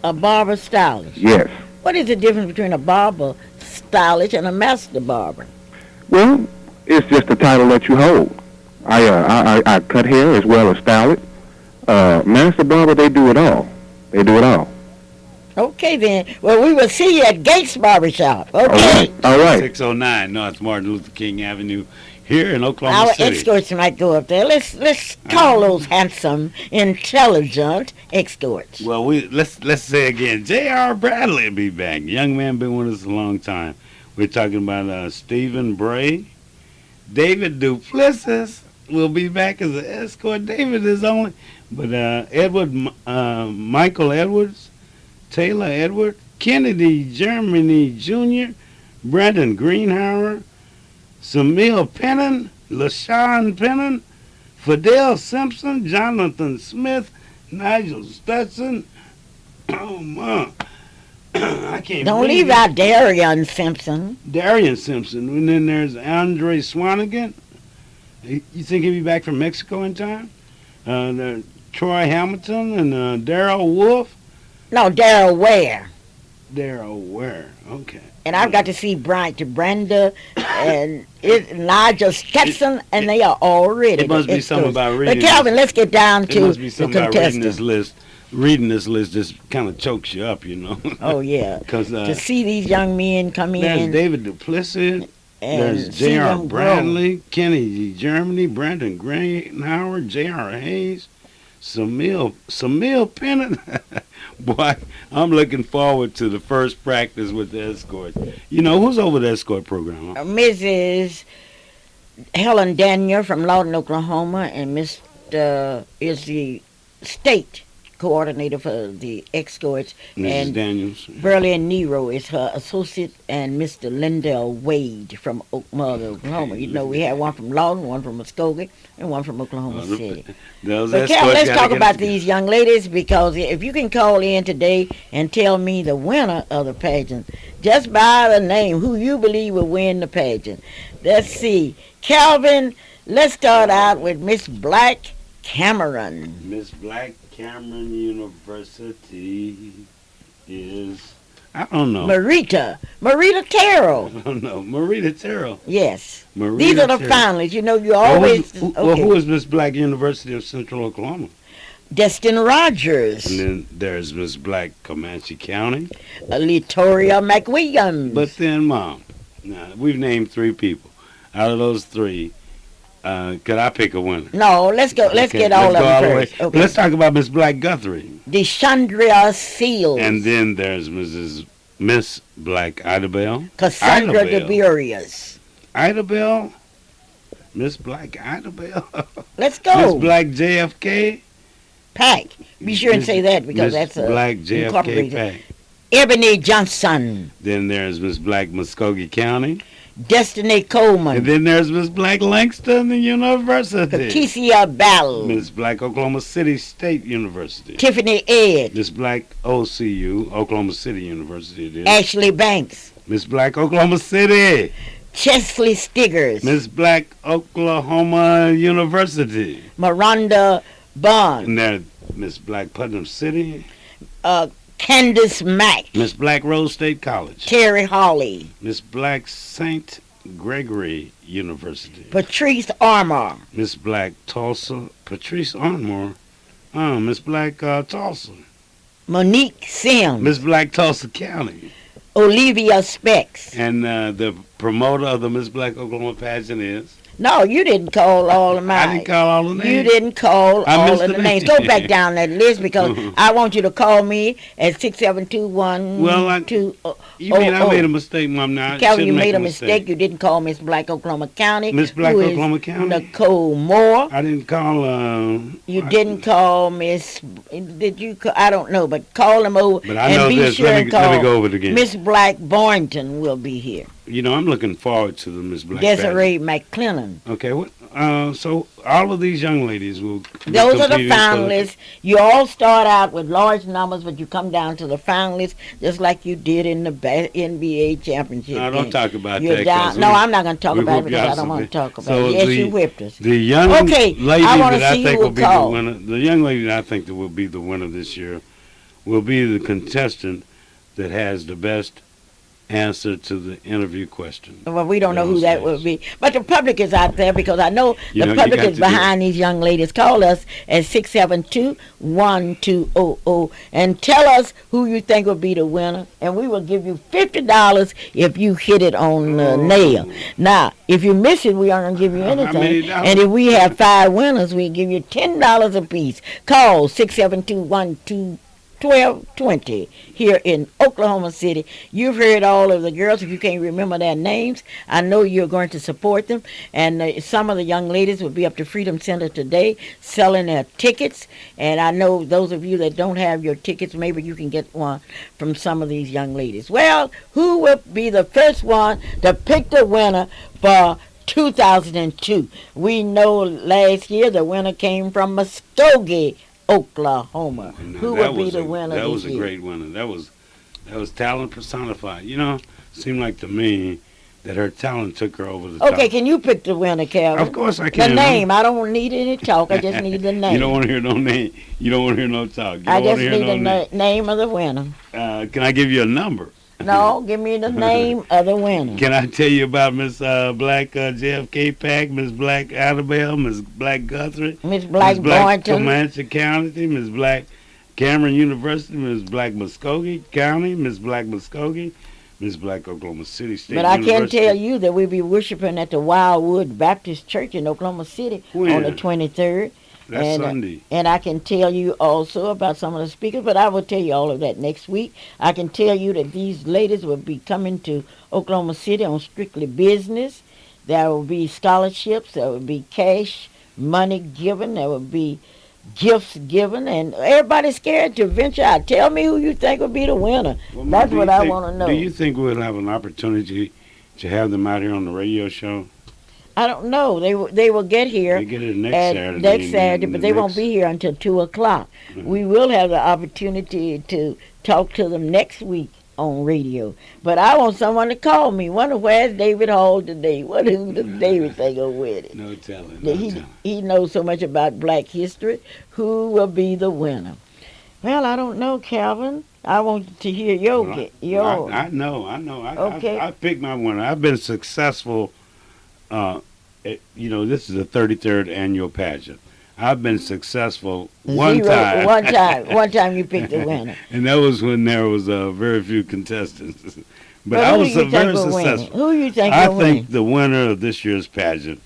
A barber stylist. Yes. What is the difference between a barber stylist and a master barber? Well, it's just the title that you hold. I cut hair as well as style it. Master barber, they do it all. They do it all. Okay, then. Well, we will see you at Gates Barbershop. All Okay. right. All right. 609 North Martin Luther King Avenue here in Oklahoma Our City. escorts might go up there. Let's call those handsome, intelligent escorts. Well, let's say again, J.R. Bradley will be back. Young man been with us a long time. We're talking about Stephen Bray. David Duplessis will be back as an escort. David is only, but Michael Edwards, Taylor Edward, Kennedy Germany Jr., Brandon Greenhauer, Samil Pennon, LaShawn Pennon, Fidel Simpson, Jonathan Smith, Nigel Stetson. Oh, my. I can't Don't believe leave out Darian Simpson. Darian Simpson. And then there's Andre Swanigan. You think he'll be back from Mexico in time? Troy Hamilton and Darrell Wolf. No, Daryl Ware. Darrell Ware. Okay. And I've got to see Brenda and Nigel Stetson, and they are already. It must be something about reading. But Calvin, let's get down It to must be the something about reading this contestants. list. Reading this list just kind of chokes you up, you know. Oh yeah, Because to see these young men come there's in David Duplessis, and there's see J.R. them grow. Bradley, Kenny Germany, Brandon Greenhauer, J.R. Hayes, Samil Pennant. Boy, I'm looking forward to the first practice with the escort. You know, who's over the escort program? Huh? Mrs. Helen Daniel from Lawton, Oklahoma, and Mr. is the state coordinator for the escorts, Mrs. and Daniels. Burley and Nero is her associate, and Mr. Lindell Wade from Oakmother, Oklahoma. You know, we have one from Lawton, one from Muskogee, and one from Oklahoma City. Those But Cal, escorts let's gotta talk get about it these young ladies, because if you can call in today and tell me the winner of the pageant, just by the name, who you believe will win the pageant. Let's see. Calvin, let's start out with Miss Black Cameron. Miss Black Cameron University is, I don't know. Marita Terrell. I don't know. Marita Terrell. Yes. Marita These are the Terrell. finalists. You know, you Well, always... who is Miss Black University of Central Oklahoma? Destin Rogers. And then there's Miss Black Comanche County. Latoria McWilliams. But then, Mom, now, we've named three people. Out of those three, could I pick a winner? No, let's go. Let's Okay, get all let's of go all them the way. first. Okay. Let's talk about Miss Black Guthrie. Deshandria Seals. And then there's Miss Black Idabelle. Cassandra Idabelle. DeBurius. Idabelle. Miss Black Idabelle. Let's go. Miss Black JFK. Pack. Be sure and say that, because Miss that's Black JFK incorporated. Pack. Ebony Johnson. Then there's Miss Black Muskogee County. Destiny Coleman. And then there's Miss Black Langston University. Patricia Bell. Miss Black Oklahoma City State University. Tiffany Ed. Miss Black OCU, Oklahoma City University it is. Ashley Banks. Miss Black Oklahoma City. Chesley Stiggers. Miss Black Oklahoma University. Miranda Bond. And there Miss Black Putnam City. Candace Mack. Miss Black Rose State College. Terry Hawley. Miss Black St. Gregory University. Patrice Armour. Miss Black Tulsa. Patrice Armour. Miss Black Tulsa. Monique Sims. Miss Black Tulsa County. Olivia Specs. And the promoter of the Miss Black Oklahoma pageant is? No, you didn't call all of mine. I didn't call all the names. You didn't call I all missed of the the names. name. Go back down that list because I want you to call me at 672-12. You mean I made a mistake, Mom? Now, Calvin, you made a mistake. You didn't call Miss Black, Oklahoma County. Miss Black, who is Oklahoma County? Nicole Moore. I didn't call. You didn't call Miss. Did you? I don't know, but call them over. But I and know be this. Sure Let and me call go over it again. Miss Black Boynton will be here. You know, I'm looking forward to the Miss Black. Desiree McClellan. Okay, what? So all of these young ladies will. Those are the finalists. You all start out with large numbers, but you come down to the finalists just like you did in the NBA championship. No, don't talk about You're that. Down. No, I'm not going to talk about it because I don't want to talk about it. Yes, you whipped us. The young lady I that I think will be call. the winner. The young lady that I think that will be the winner this year will be the contestant that has the best answer to the interview question. Well, we don't know who that will be. But the public is out there because I know the public is behind these young ladies. Call us at 672-1200 and tell us who you think will be the winner. And we will give you $50 if you hit it on the nail. Now, if you miss it, we aren't going to give you anything. And if we have 5 winners, we give you $10 apiece. Call 672-1220 here in Oklahoma City. You've heard all of the girls. If you can't remember their names, I know you're going to support them. And some of the young ladies will be up to Freedom Center today selling their tickets. And I know those of you that don't have your tickets, maybe you can get one from some of these young ladies. Well, who will be the first one to pick the winner for 2002? We know last year the winner came from Muskogee, Oklahoma. Who will be the winner? That was a great winner. That was talent personified. You know, seemed like to me that her talent took her over the top. Okay, can you pick the winner, Calvin? Of course I can. The name. I don't need any talk. I just need the name. You don't want to hear no name. You don't want to hear no talk. I just need the name of the winner. Can I give you a number? No, give me the name of the winner. Can I tell you about Miss Black JFK Pack, Miss Black Annabelle, Miss Black Guthrie, Miss Black Boynton, Comanche County, Miss Black Cameron University, Miss Black Muskogee County, Miss Black Muskogee, Miss Black Oklahoma City State University. But I can tell you that we'll be worshiping at the Wildwood Baptist Church in Oklahoma City on the 23rd. That's Sunday. And I can tell you also about some of the speakers, but I will tell you all of that next week. I can tell you that these ladies will be coming to Oklahoma City on strictly business. There will be scholarships. There will be cash, money given. There will be gifts given. And everybody's scared to venture out. Tell me who you think will be the winner. Well, that's what I want to know. Do you think we'll have an opportunity to have them out here on the radio show? I don't know. They will get here. They get it next Saturday, but they won't be here until 2:00. Mm-hmm. We will have the opportunity to talk to them next week on radio. But I want someone to call me. Wonder where's David Hall today? Who does David think will win it? No telling. He knows so much about black history. Who will be the winner? Well, I don't know, Calvin. I want to hear your. I know. Okay. I picked my winner. I've been successful. This is the 33rd annual pageant. I've been successful one time. One time you picked the winner. And that was when there was very few contestants. But I was very successful. Who you think I will think win? the winner of this year's pageant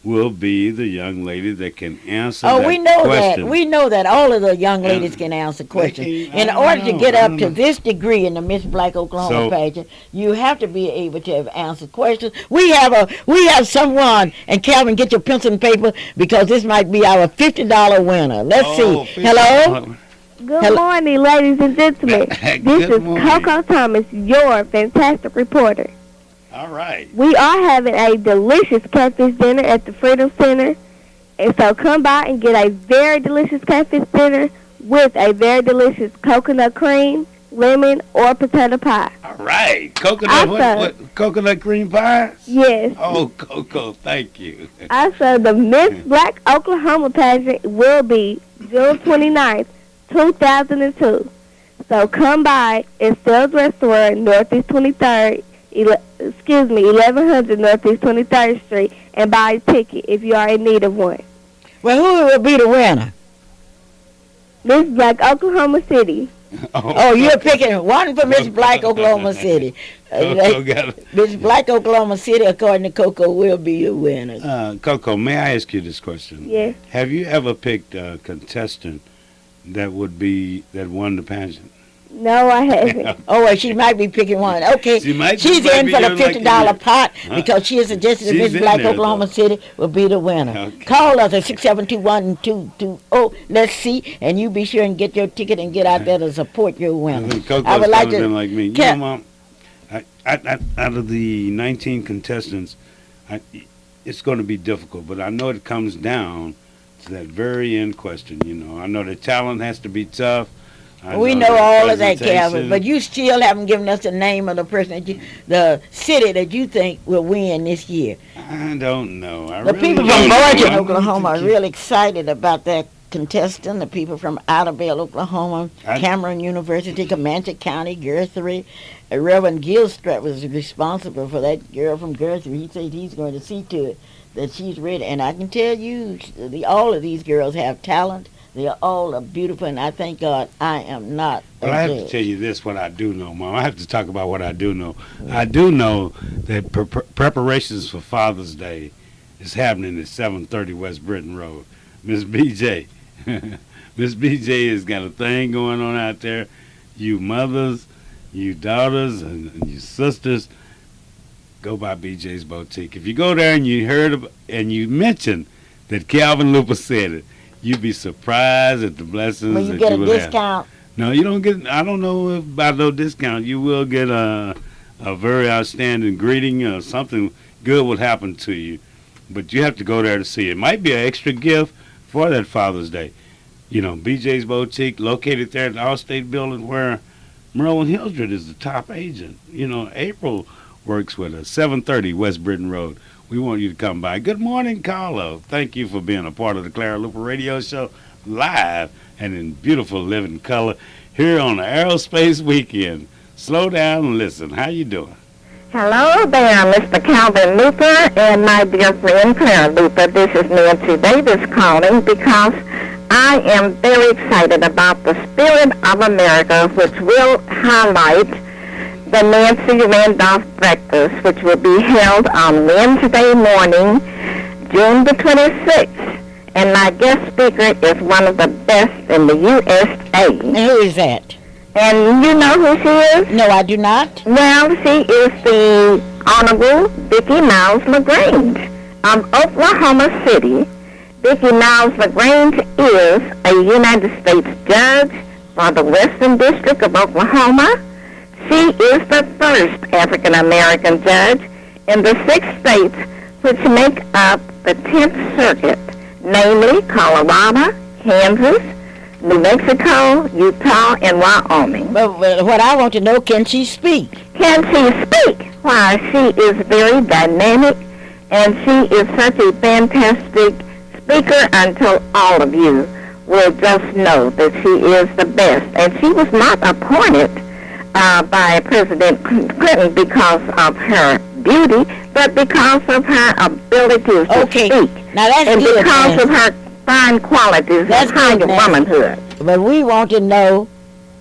will be the young lady that can answer that we know question. that. We know that all of the young ladies can answer questions. In order to get up to this degree in the Miss Black Oklahoma pageant, you have to be able to have answered questions. We have someone, and Calvin, get your pencil and paper because this might be our $50 winner. Let's see. Hello? Good morning, ladies and gentlemen. This is Coco Thomas, your fantastic reporter. All right. We are having a delicious catfish dinner at the Freedom Center. And so come by and get a very delicious catfish dinner with a very delicious coconut cream, lemon, or potato pie. All right. Coconut cream pie? Yes. Oh, Coco, thank you. Also, the Miss Black Oklahoma pageant will be June 29th, 2002. So come by Estelle's Restaurant, Northeast 23rd. 1100 Northeast 23rd Street, and buy a ticket if you are in need of one. Well, who will be the winner? Miss Black Oklahoma City. Oh, you're picking one for Miss Black Oklahoma City. Coco got it. Miss Black Oklahoma City, according to Coco, will be the winner. Coco, may I ask you this question? Yes. Have you ever picked a contestant that won the pageant? No, I haven't. Oh, well, she might be picking one. Okay, She might- she's she might in be for the doing like $50 you. pot Huh? because she is suggested that She's Miss in Black there, Oklahoma though. City will be the winner. Okay. Call us at 672-1220. Let's see, and you be sure and get your ticket and get out there to support your I winner. think Coco's I would like probably to- been like me. You Can- know, Mom, out of the 19 contestants, it's going to be difficult, but I know it comes down to that very end question. You know, I know the talent has to be tough. I We know the all of that, Calvin, presentation. but you still haven't given us the name of the person the city that you think will win this year. I don't know. The people don't from know. Georgia and I Oklahoma need are to really excited about that contestant. The people from Idabel, Oklahoma, Cameron University, Comanche County, Guthrie. Reverend Gilstrap was responsible for that girl from Guthrie. He said he's going to see to it that she's ready. And I can tell you, all of these girls have talent. They are all beautiful, and I thank God I am not a Well, I have to judge. tell you this, what I do know, Mom. I have to talk about what I do know. I do know that preparations for Father's Day is happening at 730 West Britain Road. Miss BJ. Miss BJ has got a thing going on out there. You mothers, you daughters, and you sisters, go by BJ's Boutique. If you go there and you and you mention that Calvin Luper said it, you'd be surprised at the blessings When you that get you a will have. discount, No, you don't get. I don't know if by no discount you will get a very outstanding greeting or something good will happen to you. But you have to go there to see it. Might be an extra gift for that Father's Day. You know, BJ's Boutique, located there at the Allstate Building, where Merlin Hildred is the top agent. You know, April works with us. 730 West Britain Road. We want you to come by. Good morning, Carla. Thank you for being a part of the Clara Luper Radio Show, live and in beautiful living color here on the Aerospace Weekend. Slow down and listen. How you doing? Hello there, Mr. Calvin Luper and my dear friend Clara Luper. This is Nancy Davis calling because I am very excited about the Spirit of America, which will highlight the Nancy Randolph Breakfast, which will be held on Wednesday morning, June the 26th. And my guest speaker is one of the best in the USA. who is that? And you know who she is? No, I do not. Well, she is the Honorable Vicki Miles LaGrange of Oklahoma City. Vicki Miles LaGrange is a United States judge for the Western District of Oklahoma. She is the first African-American judge in the 6 states which make up the 10th Circuit, namely Colorado, Kansas, New Mexico, Utah, and Wyoming. But what I want to know, can she speak? Can she speak? Why, she is very dynamic, and she is such a fantastic speaker until all of you will just know that she is the best. And she was not appointed by President Clinton because of her beauty, but because of her abilities to speak. Now that's and good, because man. of her fine qualities That's and high good, man. womanhood. But we want to know,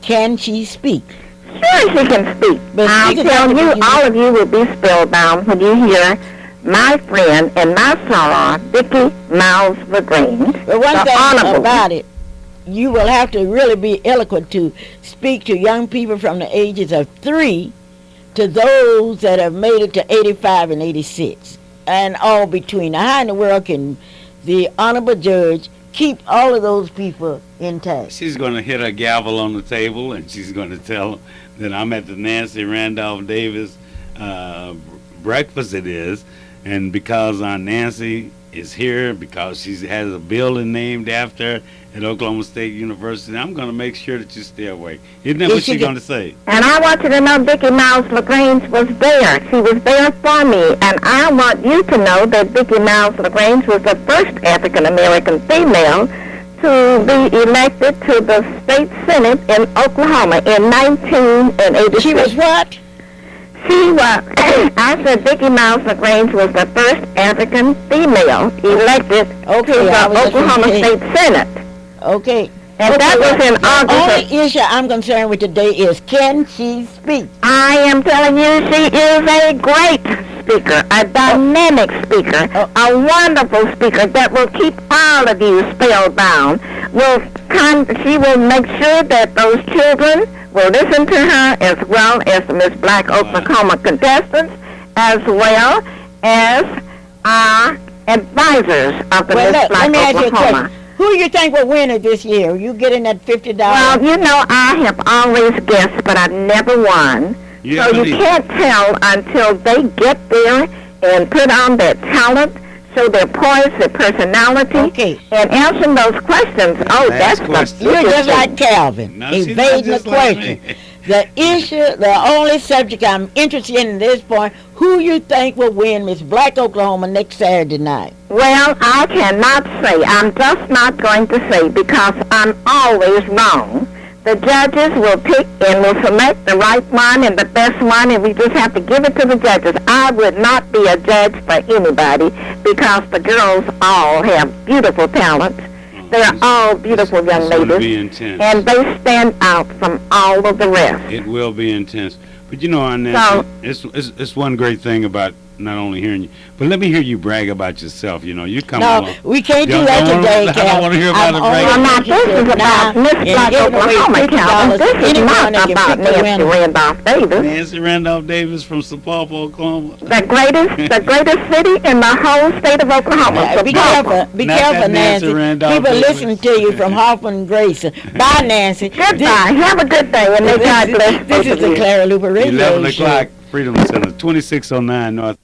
can she speak? Sure she can speak. But I'll speak tell about you, the- all of you will be spellbound when you hear my friend and my soror, Vicki Miles LaGrange, But one the thing Honorable. about it, you will have to really be eloquent to speak to young people from the ages of 3 to those that have made it to 85 and 86 and all between. Now, how in the world can the honorable judge keep all of those people intact? She's going to hit her gavel on the table, and she's going to tell them that I'm at the Nancy Randolph Davis breakfast it is, and because Aunt Nancy is here, because she has a building named after her at Oklahoma State University, I'm going to make sure that you stay awake. Isn't that what she's going to say? And I want you to know Vicki Miles LaGrange was there. She was there for me. And I want you to know that Vicki Miles LaGrange was the first African-American female to be elected to the state senate in Oklahoma in 1986. She was what? She was, I said Vicki Miles LaGrange was the first African female elected to I the was Oklahoma listening to State Senate. Okay. And that was in The August. only issue I'm concerned with today is, can she speak? I am telling you, she is a great speaker, a dynamic speaker, a wonderful speaker that will keep all of you spellbound. She will make sure that those children will listen to her, as well as the Miss Black Oklahoma contestants, as well as our advisors of the Miss Black let me ask you a Oklahoma. question. Who do you think will win it this year? You getting that $50? Well, you know, I have always guessed, but I've never won. Yeah, So you can't tell until they get there and put on their talent, show their poise, their personality, and answer those questions. Oh, that's the You're just like Calvin, No, she's not evading the just like question. me. The issue, the only subject I'm interested in at this point, who you think will win Miss Black Oklahoma next Saturday night? Well, I cannot say. I'm just not going to say because I'm always wrong. The judges will pick and will select the right one and the best one, and we just have to give it to the judges. I would not be a judge for anybody because the girls all have beautiful talents. They're all beautiful young It's gonna ladies, be intense. and they stand out from all of the rest. It will be intense. But you know, Nancy, it's one great thing about not only hearing you, but let me hear you brag about yourself. You know, you come along. No, we can't do Don't- that don't today, wanna- I Calvin. don't want to hear about it only bragging. Well, now, this is about Miss Black Oklahoma, Calvin. This is not about Nancy Randolph Davis. Nancy Randolph Davis from Sapulpa, Oklahoma. The greatest city in the whole state of Oklahoma. Be Sapulpa. be Not careful, that Nancy Nancy. Randolph People Davis. listen to you from Hoffman and Grayson. Bye, Nancy. Goodbye. Have a good day, and may God bless This both is of the you. Clara Luper Radio 11 Show. o'clock, Freedom Center, 2609 North.